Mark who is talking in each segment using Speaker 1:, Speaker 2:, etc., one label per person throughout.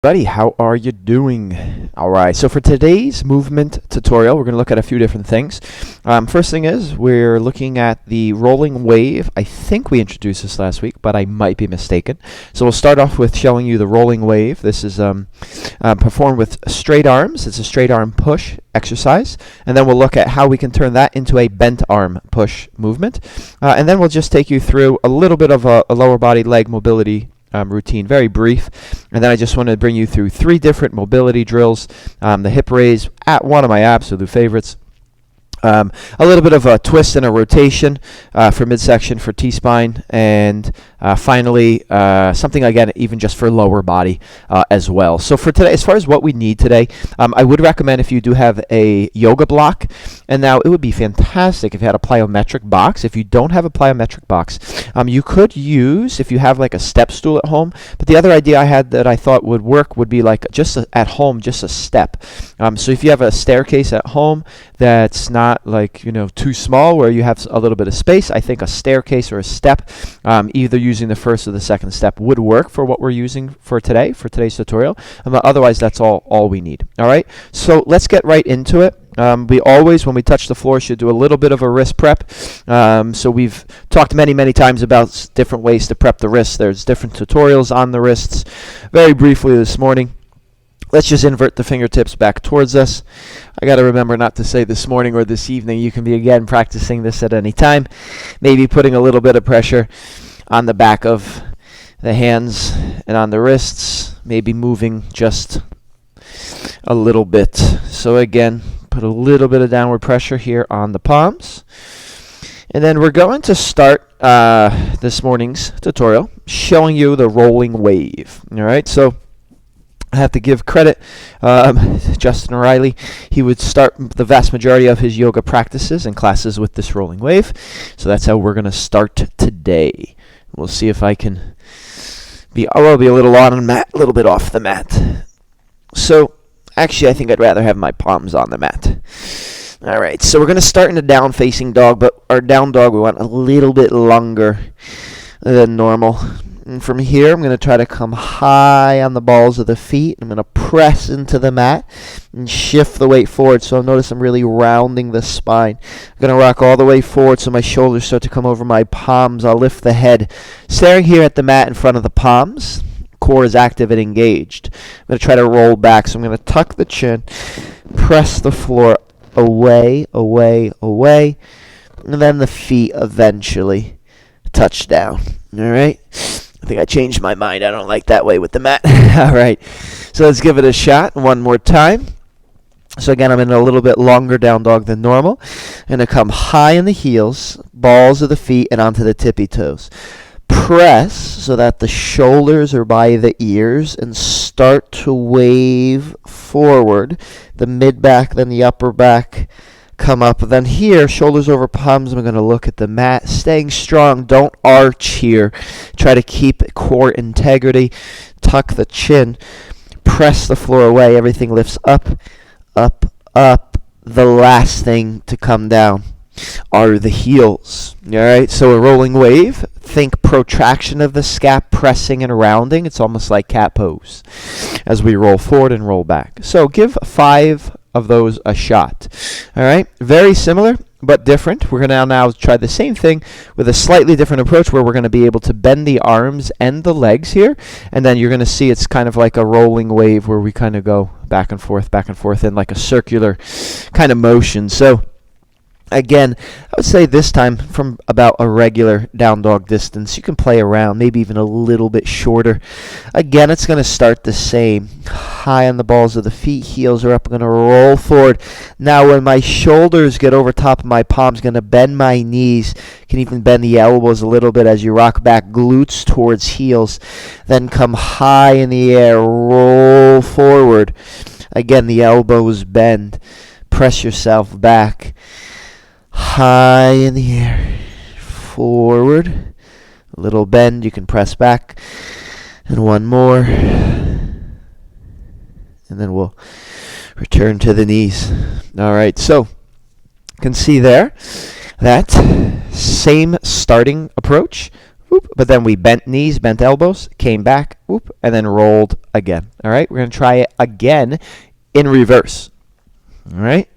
Speaker 1: Buddy, how are you doing? All right, so for today's movement tutorial, we're going to look at a few different things. First thing is we're looking at the rolling wave. I think we introduced this last week, but I might be mistaken. So we'll start off with showing you the rolling wave. This is performed with straight arms. It's a straight arm push exercise, and then we'll look at how we can turn that into a bent arm push movement, and then we'll just take you through a little bit of a lower body leg mobility routine, very brief, and then I just want to bring you through three different mobility drills. The hip raise, at one of my absolute favorites. A little bit of a twist and a rotation for midsection for T-spine, and finally something again even just for lower body as well. So for today, as far as what we need today, I would recommend if you do have a yoga block, and now it would be fantastic if you had a plyometric box. If you don't have a plyometric box, you could use, if you have like a step stool at home, but the other idea I had that I thought would work would be like just at home, just a step. So if you have a staircase at home that's not like, too small where you have a little bit of space, I think a staircase or a step, either using the first or the second step, would work for what we're using for today's tutorial. Otherwise, that's all we need. All right, so let's get right into it. We always, when we touch the floor, should do a little bit of a wrist prep. So we've talked many times about different ways to prep the wrists. There's different tutorials on the wrists. Very briefly this morning, let's just invert the fingertips back towards us. I got to remember not to say this morning or this evening. You can be, again, practicing this at any time. Maybe putting a little bit of pressure on the back of the hands and on the wrists. Maybe moving just a little bit. So again, put a little bit of downward pressure here on the palms. And then we're going to start this morning's tutorial showing you the rolling wave. All right, so I have to give credit Justin O'Reilly. He would start the vast majority of his yoga practices and classes with this rolling wave. So that's how we're going to start today. We'll see if I can I'll be a little on the mat, a little bit off the mat. So actually, I think I'd rather have my palms on the mat. All right, so we're going to start in a down facing dog, but our down dog we want a little bit longer than normal. And from here, I'm going to try to come high on the balls of the feet. I'm going to press into the mat and shift the weight forward. So notice I'm really rounding the spine. I'm going to rock all the way forward so my shoulders start to come over my palms. I'll lift the head, staring here at the mat in front of the palms. Core is active and engaged. I'm going to try to roll back. So I'm going to tuck the chin, press the floor away, and then the feet eventually touch down. All right? I think I changed my mind. I don't like that way with the mat. All right. So let's give it a shot one more time. So again, I'm in a little bit longer down dog than normal. I'm going to come high in the heels, balls of the feet, and onto the tippy toes. Press so that the shoulders are by the ears and start to wave forward. The mid back, then the upper back come up. Then here, shoulders over palms, I'm going to look at the mat, staying strong. Don't arch here. Try to keep core integrity. Tuck the chin. Press the floor away. Everything lifts up. The last thing to come down are the heels. All right, so a rolling wave. Think protraction of the scap, pressing and rounding. It's almost like cat pose as we roll forward and roll back. So give 5 of those a shot. All right, very similar but different. We're going to now try the same thing with a slightly different approach where we're going to be able to bend the arms and the legs here, and then you're going to see it's kind of like a rolling wave where we kind of go back and forth in like a circular kind of motion. So again, I would say this time from about a regular down dog distance. You can play around, maybe even a little bit shorter. Again, it's going to start the same. High on the balls of the feet, heels are up. I'm going to roll forward. Now when my shoulders get over top of my palms, I'm going to bend my knees. You can even bend the elbows a little bit as you rock back, glutes towards heels. Then come high in the air, roll forward. Again, the elbows bend. Press yourself back. High in the air, forward, a little bend, you can press back, and one more, and then we'll return to the knees. All right, so you can see there that same starting approach, but then we bent knees, bent elbows, came back, whoop, and then rolled again. All right, we're going to try it again in reverse. All right.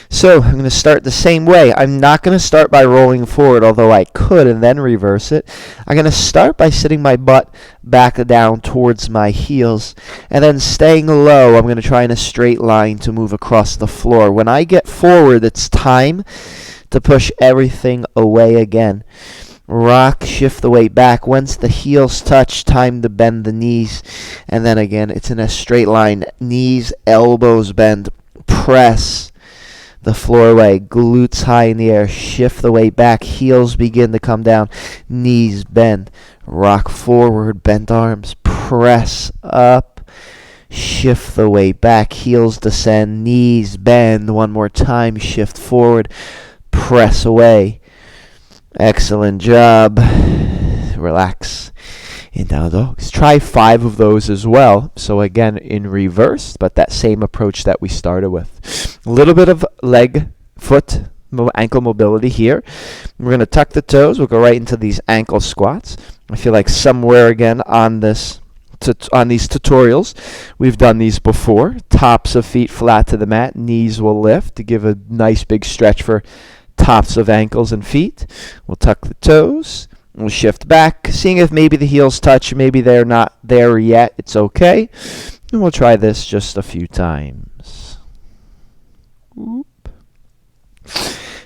Speaker 1: So I'm going to start the same way. I'm not going to start by rolling forward, although I could, and then reverse it. I'm going to start by sitting my butt back down towards my heels, and then staying low, I'm going to try in a straight line to move across the floor. When I get forward, it's time to push everything away again. Rock, shift the weight back. Once the heels touch, time to bend the knees. And then again, it's in a straight line. Knees, elbows bend. Press the floor away. Glutes high in the air. Shift the weight back. Heels begin to come down. Knees bend. Rock forward. Bent arms. Press up. Shift the weight back. Heels descend. Knees bend. One more time. Shift forward. Press away. Excellent job. Relax. In down dogs. Try 5 of those as well. So again, in reverse, but that same approach that we started with. A little bit of leg, foot, ankle mobility here. We're going to tuck the toes. We'll go right into these ankle squats. I feel like somewhere again on this on these tutorials, we've done these before. Tops of feet flat to the mat. Knees will lift to give a nice big stretch for tops of ankles and feet. We'll tuck the toes. We'll shift back, seeing if maybe the heels touch. Maybe they're not there yet. It's okay. And we'll try this just a few times. Oop.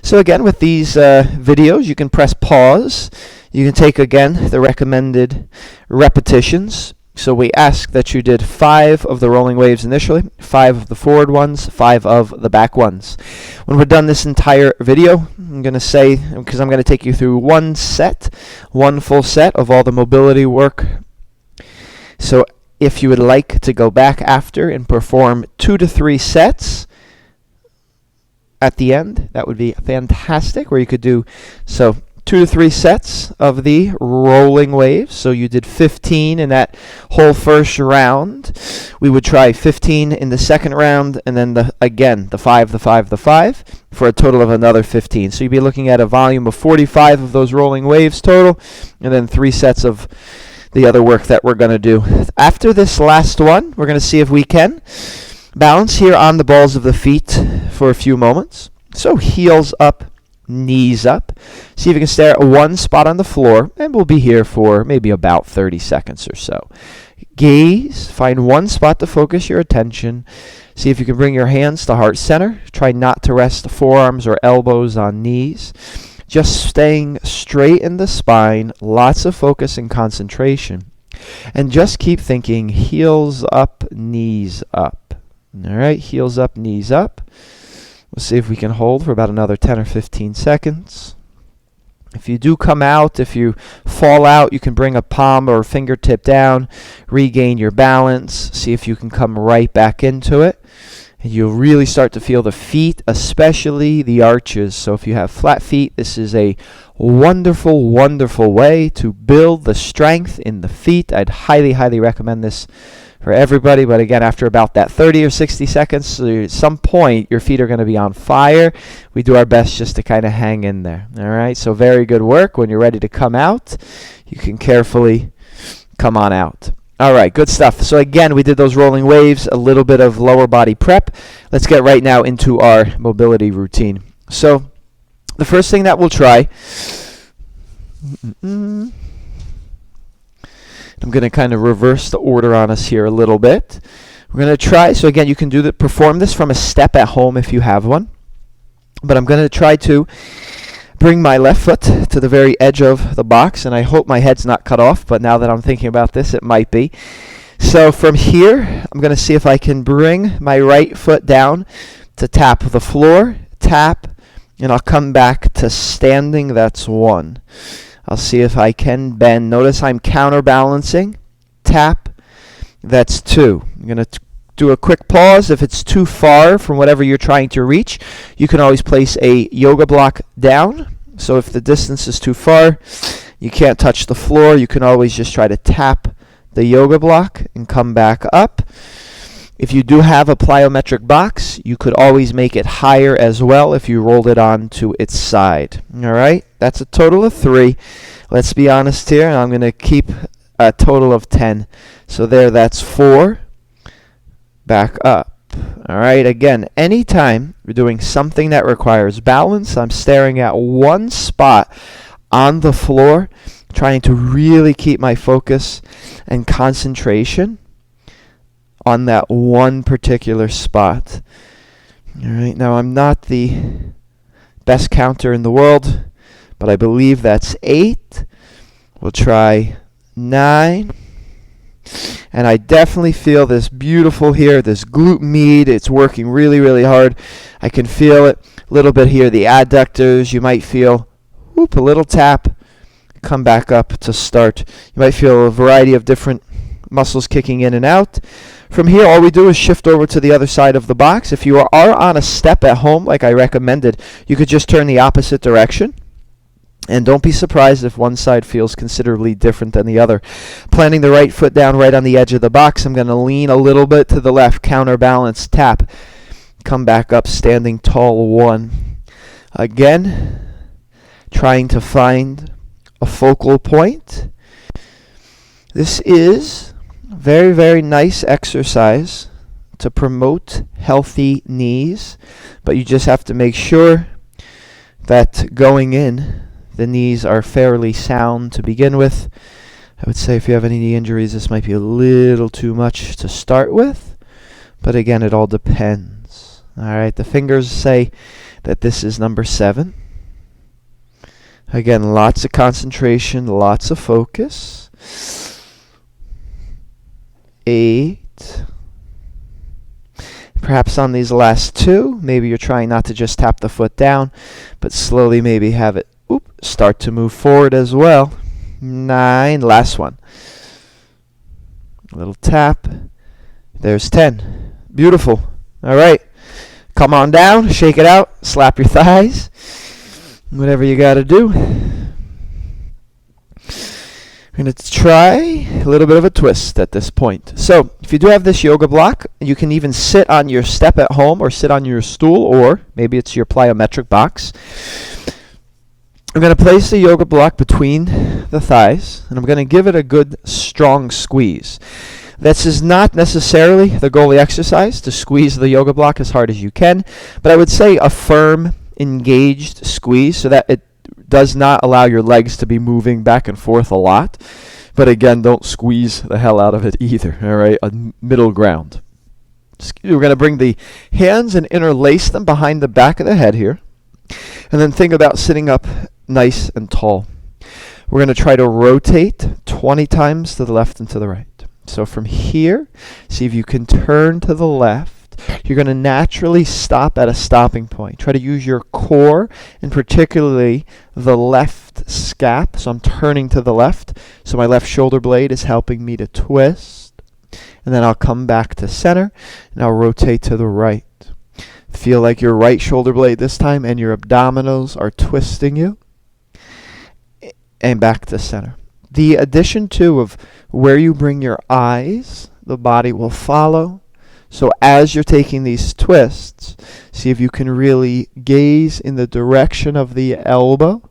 Speaker 1: So again, with these videos, you can press pause. You can take, again, the recommended repetitions. So we ask that you did 5 of the rolling waves initially, 5 of the forward ones, 5 of the back ones. When we're done this entire video, I'm going to say, because I'm going to take you through one full set of all the mobility work. So if you would like to go back after and perform 2 to 3 sets at the end, that would be fantastic, where you could do 2 to 3 sets of the rolling waves. So you did 15 in that whole first round. We would try 15 in the second round, and then the 5, the 5, the 5, for a total of another 15. So you'd be looking at a volume of 45 of those rolling waves total, and then 3 sets of the other work that we're going to do. After this last one, we're going to see if we can balance here on the balls of the feet for a few moments. So heels up, knees up. See if you can stay at one spot on the floor, and we'll be here for maybe about 30 seconds or so. Gaze, find one spot to focus your attention. See if you can bring your hands to heart center. Try not to rest the forearms or elbows on knees. Just staying straight in the spine, lots of focus and concentration. And just keep thinking heels up, knees up. All right, heels up, knees up. We'll see if we can hold for about another 10 or 15 seconds. If you do come out, if you fall out, you can bring a palm or fingertip down, regain your balance, see if you can come right back into it. And you'll really start to feel the feet, especially the arches. So if you have flat feet, this is a wonderful, wonderful way to build the strength in the feet. I'd highly, highly recommend this for everybody. But again, after about that 30 or 60 seconds, at some point, your feet are going to be on fire. We do our best just to kind of hang in there. All right, so very good work. When you're ready to come out, you can carefully come on out. All right, good stuff. So again, we did those rolling waves, a little bit of lower body prep. Let's get right now into our mobility routine. So the first thing that we'll try, I'm going to kind of reverse the order on us here a little bit. We're going to try, so again, you can perform this from a step at home if you have one. But I'm going to try to bring my left foot to the very edge of the box, and I hope my head's not cut off, but now that I'm thinking about this, it might be. So from here, I'm going to see if I can bring my right foot down to tap the floor, tap, and I'll come back to standing. That's 1. I'll see if I can bend. Notice I'm counterbalancing. Tap. That's 2. I'm going to do a quick pause. If it's too far from whatever you're trying to reach, you can always place a yoga block down. So if the distance is too far, you can't touch the floor, you can always just try to tap the yoga block and come back up. If you do have a plyometric box, you could always make it higher as well if you rolled it onto its side. All right, that's a total of 3. Let's be honest here, and I'm going to keep a total of 10. So there, that's 4. Back up. All right, again, anytime you're doing something that requires balance, I'm staring at one spot on the floor, trying to really keep my focus and concentration on that one particular spot. All right, now I'm not the best counter in the world, but I believe that's 8. We'll try 9. And I definitely feel this beautiful here, this glute med. It's working really, really hard. I can feel it a little bit here, the adductors. You might feel, whoop, a little tap. Come back up to start. You might feel a variety of different muscles kicking in and out. From here, all we do is shift over to the other side of the box. If you are on a step at home, like I recommended, you could just turn the opposite direction. And don't be surprised if one side feels considerably different than the other. Planting the right foot down right on the edge of the box. I'm going to lean a little bit to the left, counterbalance, tap. Come back up, standing tall, 1. Again, trying to find a focal point. This is a very, very nice exercise to promote healthy knees, but you just have to make sure that going in, the knees are fairly sound to begin with. I would say if you have any knee injuries, this might be a little too much to start with. But again, it all depends. All right, the fingers say that this is number 7. Again, lots of concentration, lots of focus. 8. Perhaps on these last 2, maybe you're trying not to just tap the foot down, but slowly maybe have it start to move forward as well. 9, last one. A little tap. There's 10. Beautiful. All right. Come on down, shake it out, slap your thighs. Whatever you got to do. We're going to try a little bit of a twist at this point. So, if you do have this yoga block, you can even sit on your step at home or sit on your stool, or maybe it's your plyometric box. I'm going to place the yoga block between the thighs, and I'm going to give it a good strong squeeze. This is not necessarily the goal of the exercise, to squeeze the yoga block as hard as you can, but I would say a firm, engaged squeeze so that it does not allow your legs to be moving back and forth a lot. But again, don't squeeze the hell out of it either, all right? A middle ground. We're going to bring the hands and interlace them behind the back of the head here. And then think about sitting up nice and tall. We're going to try to rotate 20 times to the left and to the right. So from here, see if you can turn to the left. You're going to naturally stop at a stopping point. Try to use your core, and particularly the left scap. So I'm turning to the left. So my left shoulder blade is helping me to twist. And then I'll come back to center, and I'll rotate to the right. Feel like your right shoulder blade this time and your abdominals are twisting you. And back to center. The addition too of where you bring your eyes, the body will follow. So as you're taking these twists, see if you can really gaze in the direction of the elbow.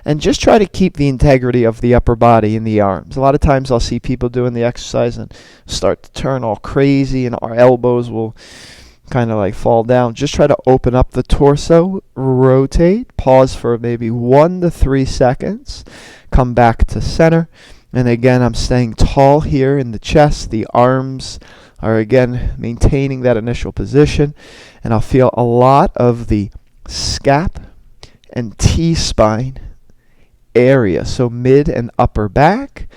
Speaker 1: And just try to keep the integrity of the upper body in the arms. A lot of times I'll see people doing the exercise and start to turn all crazy, and our elbows will kind of like fall down. Just try to open up the torso, rotate, pause for maybe 1 to 3 seconds, come back to center. And again, I'm staying tall here in the chest. The arms are again maintaining that initial position. And I'll feel a lot of the scap and T-spine area. So mid and upper back.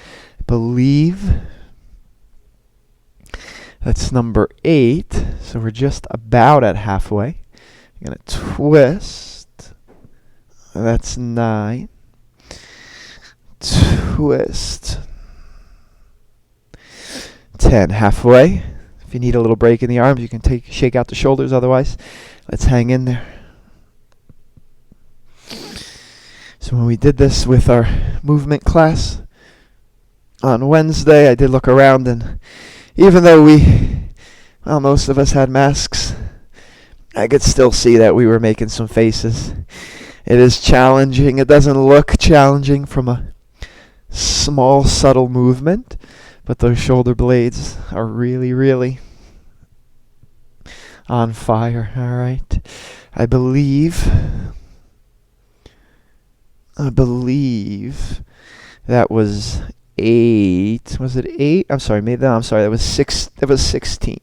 Speaker 1: I believe that's number 8. So we're just about at halfway. I'm going to twist. That's 9. Twist. 10. Halfway. If you need a little break in the arms, you can shake out the shoulders. Otherwise, let's hang in there. So when we did this with our movement class on Wednesday, I did look around, and even though most of us had masks, I could still see that we were making some faces. It is challenging. It doesn't look challenging from a Small, subtle movement, but those shoulder blades are really, really on fire. All right. I believe that was 8. Was it 8? I'm sorry, that was 6. That was 16.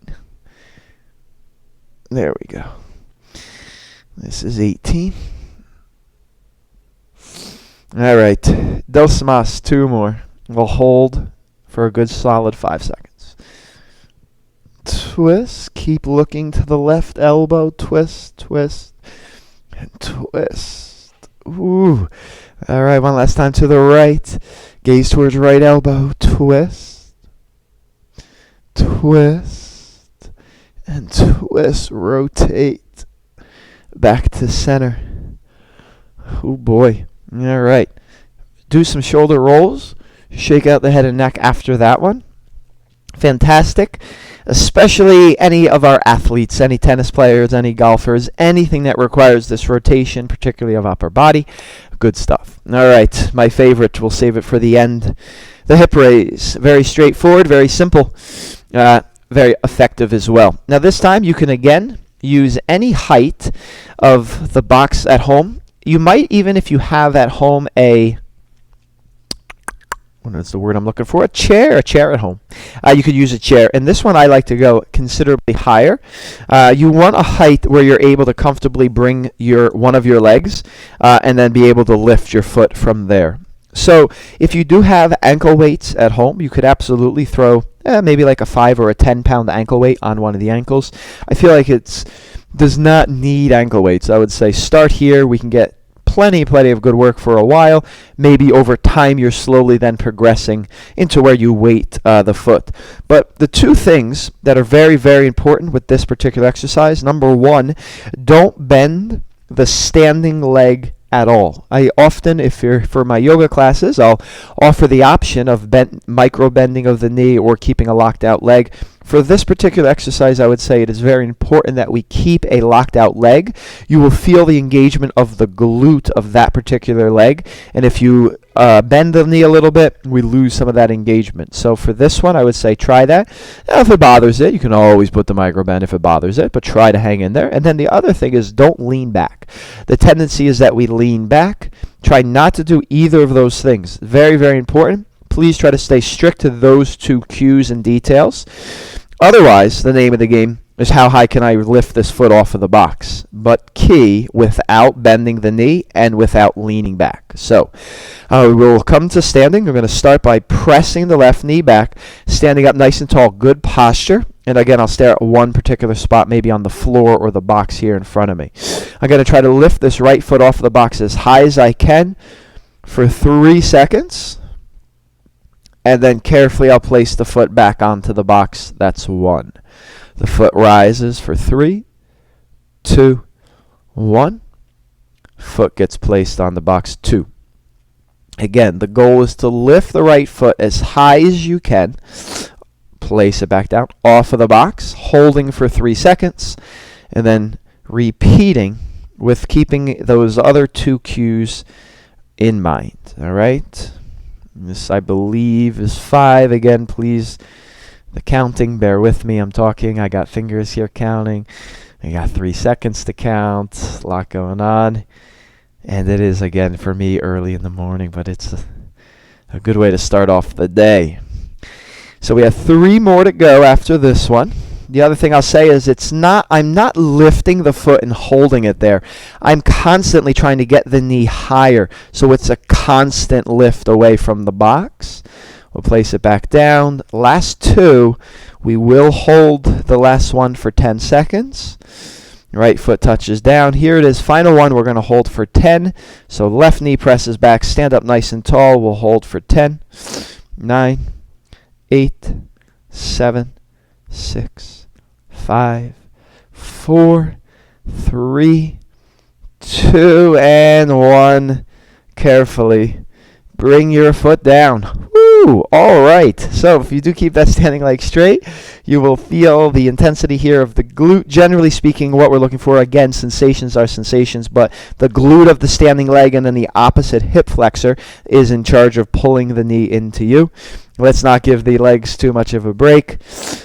Speaker 1: There we go. This is 18. All right. Dos más, 2 more. We'll hold for a good solid 5 seconds. Twist. Keep looking to the left elbow. Twist, twist, and twist. Ooh. All right, one last time to the right. Gaze towards right elbow. Twist, twist, and twist. Rotate back to center. Oh boy. All right. Do some shoulder rolls. Shake out the head and neck after that one. Fantastic. Especially any of our athletes, any tennis players, any golfers, anything that requires this rotation, particularly of upper body. Good stuff. All right. My favorite. We'll save it for the end. The hip raise. Very straightforward, very simple, very effective as well. Now this time you can again use any height of the box at home. You might even, if you have at home what is the word I'm looking for? A chair at home. You could use a chair. And this one I like to go considerably higher. You want a height where you're able to comfortably bring one of your legs and then be able to lift your foot from there. So if you do have ankle weights at home, you could absolutely throw maybe like a 5 or a 10-pound ankle weight on one of the ankles. I feel like does not need ankle weights. I would say start here. We can get plenty of good work for a while. Maybe over time you're slowly then progressing into where you weight the foot. But the 2 things that are very, very important with this particular exercise, number 1, don't bend the standing leg at all. I often, for my yoga classes, I'll offer the option of micro bending of the knee or keeping a locked out leg. For this particular exercise, I would say it is very important that we keep a locked out leg. You will feel the engagement of the glute of that particular leg. And if you bend the knee a little bit, we lose some of that engagement. So for this one, I would say try that. Now, if it bothers it, you can always put the micro bend if it bothers it, but try to hang in there. And then the other thing is don't lean back. The tendency is that we lean back. Try not to do either of those things. Very, very important. Please try to stay strict to those 2 cues and details. Otherwise, the name of the game is how high can I lift this foot off of the box, but key without bending the knee and without leaning back. So we'll come to standing. We're going to start by pressing the left knee back, standing up nice and tall, good posture. And again, I'll stare at one particular spot, maybe on the floor or the box here in front of me. I'm going to try to lift this right foot off of the box as high as I can for 3 seconds. And then carefully I'll place the foot back onto the box. That's 1. The foot rises for 3, 2, 1. Foot gets placed on the box. 2. Again, the goal is to lift the right foot as high as you can. Place it back down off of the box, holding for 3 seconds, and then repeating with keeping those other 2 cues in mind. All right? This, I believe, is 5. Again, please, the counting, bear with me. I'm talking. I got fingers here counting. I got 3 seconds to count. A lot going on. And it is, again, for me, early in the morning, but it's a good way to start off the day. So we have 3 more to go after this one. The other thing I'll say is I'm not lifting the foot and holding it there. I'm constantly trying to get the knee higher, so it's a constant lift away from the box. We'll place it back down. Last 2, we will hold the last one for 10 seconds. Right foot touches down. Here it is. Final one, we're going to hold for 10. So left knee presses back. Stand up nice and tall. We'll hold for 10, 9, 8, 7, 6, 5, 4, 3, 2, and 1. Carefully bring your foot down. Woo! Woo! All right. So if you do keep that standing leg straight, you will feel the intensity here of the glute. Generally speaking, what we're looking for, again, sensations are sensations, but the glute of the standing leg and then the opposite hip flexor is in charge of pulling the knee into you. Let's not give the legs too much of a break.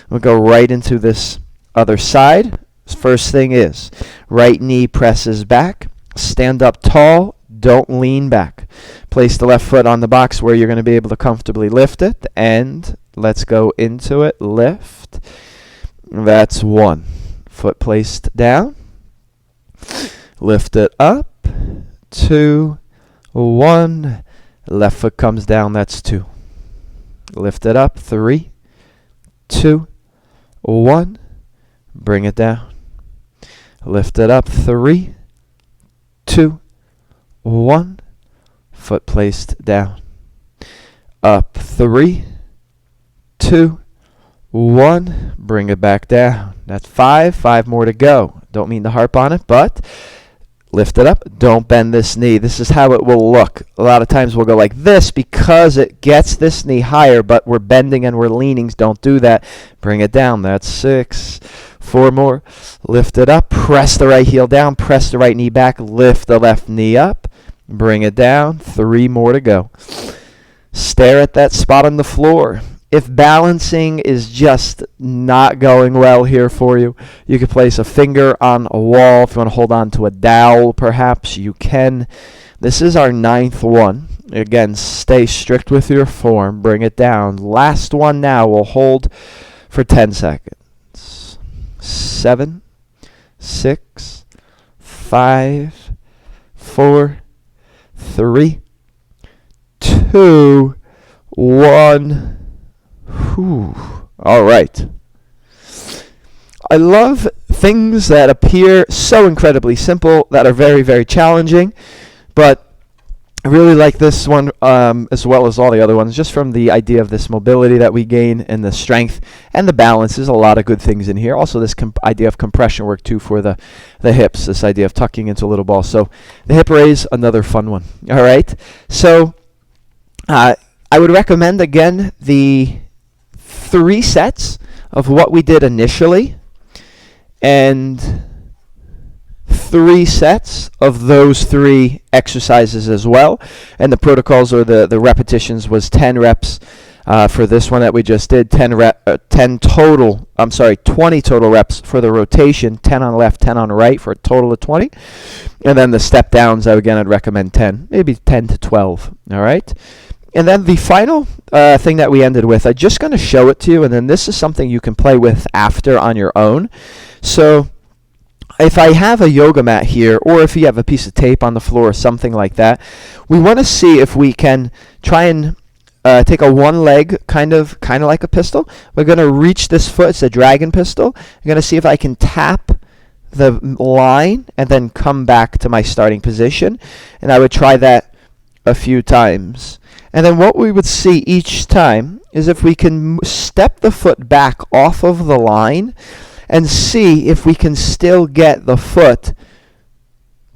Speaker 1: We'll go right into this other side. First thing is, right knee presses back. Stand up tall. Don't lean back. Place the left foot on the box where you're going to be able to comfortably lift it. And let's go into it. Lift. That's 1. Foot placed down. Lift it up. 2, 1. Left foot comes down. That's 2. Lift it up. 3, 2, 1. Bring it down. Lift it up. 3, 2, 1. Foot placed down. Up. 3, 2, 1. Bring it back down. That's 5. 5 more to go. Don't mean to harp on it, but lift it up. Don't bend this knee. This is how it will look. A lot of times we'll go like this because it gets this knee higher, but we're bending and we're leaning. Don't do that. Bring it down. That's 6. 4 more. Lift it up. Press the right heel down. Press the right knee back. Lift the left knee up. Bring it down. 3 more to go. Stare at that spot on the floor. If balancing is just not going well here for you, you could place a finger on a wall. If you want to hold on to a dowel, perhaps you can. This is our 9th one. Again, stay strict with your form. Bring it down. Last one now. We'll hold for 10 seconds. 7, 6, 5, 4, 3, 2, 1. Whew. All right. I love things that appear so incredibly simple that are very, very challenging, but I really like this one as well as all the other ones, just from the idea of this mobility that we gain and the strength and the balance. There's a lot of good things in here. Also, this idea of compression work, too, for the hips, this idea of tucking into a little ball. So the hip raise, another fun one. All right. So I would recommend, again, the 3 sets of what we did initially and 3 sets of those 3 exercises as well. And the protocols or the repetitions was 10 reps for this one that we just did, 20 total reps for the rotation, 10 on the left, 10 on the right for a total of 20. And then the step downs, again, I'd recommend 10, maybe 10 to 12. All right. And then the final thing that we ended with, I'm just going to show it to you, and then this is something you can play with after on your own. So if I have a yoga mat here, or if you have a piece of tape on the floor or something like that, we want to see if we can try and take a one leg, kind of like a pistol. We're going to reach this foot. It's a dragon pistol. I'm going to see if I can tap the line and then come back to my starting position. And I would try that a few times. And then what we would see each time is if we can step the foot back off of the line and see if we can still get the foot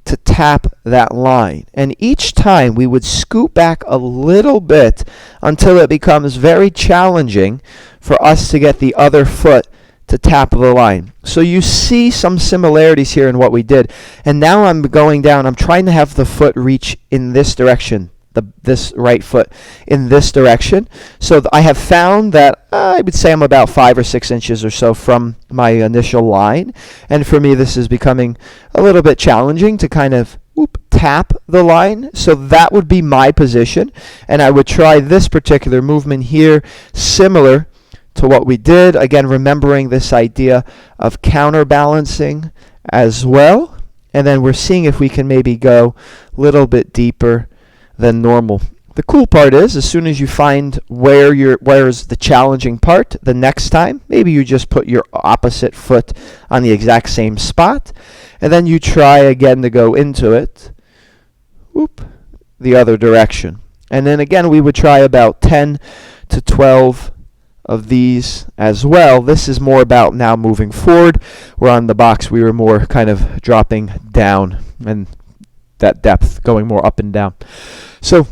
Speaker 1: to tap that line. And each time we would scoot back a little bit until it becomes very challenging for us to get the other foot to tap the line. So you see some similarities here in what we did. And now I'm going down. I'm trying to have the foot reach in this direction. This right foot in this direction. So I have found that I would say I'm about 5 or 6 inches or so from my initial line. And for me, this is becoming a little bit challenging to kind of tap the line. So that would be my position. And I would try this particular movement here, similar to what we did. Again, remembering this idea of counterbalancing as well. And then we're seeing if we can maybe go a little bit deeper than normal. The cool part is, as soon as you find where's the challenging part, the next time, maybe you just put your opposite foot on the exact same spot, and then you try again to go into it, the other direction. And then again, we would try about 10 to 12 of these as well. This is more about now moving forward, where on the box we were more kind of dropping down and that depth going more up and down. So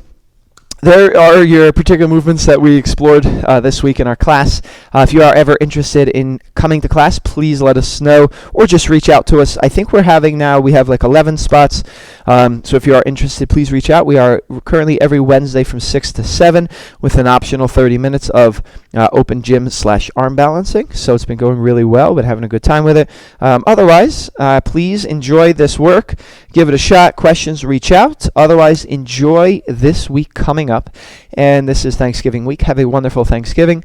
Speaker 1: there are your particular movements that we explored this week in our class. If you are ever interested in coming to class, please let us know or just reach out to us. I think we have like 11 spots. So if you are interested, please reach out. We are currently every Wednesday from 6 to 7 with an optional 30 minutes of open gym / arm balancing. So it's been going really well. Been having a good time with it. Otherwise, please enjoy this work. Give it a shot. Questions, reach out. Otherwise, enjoy this week coming up. And this is Thanksgiving week. Have a wonderful Thanksgiving.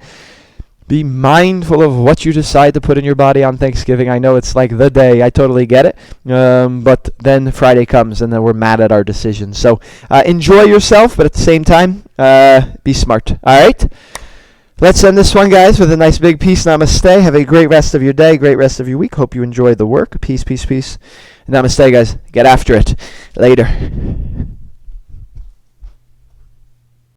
Speaker 1: Be mindful of what you decide to put in your body on Thanksgiving. I know it's like the day. I totally get it. But then Friday comes and then we're mad at our decisions. So enjoy yourself, but at the same time, be smart. All right? Let's end this one, guys, with a nice big peace. Namaste. Have a great rest of your day, great rest of your week. Hope you enjoy the work. Peace, peace, peace. Namaste, guys. Get after it. Later.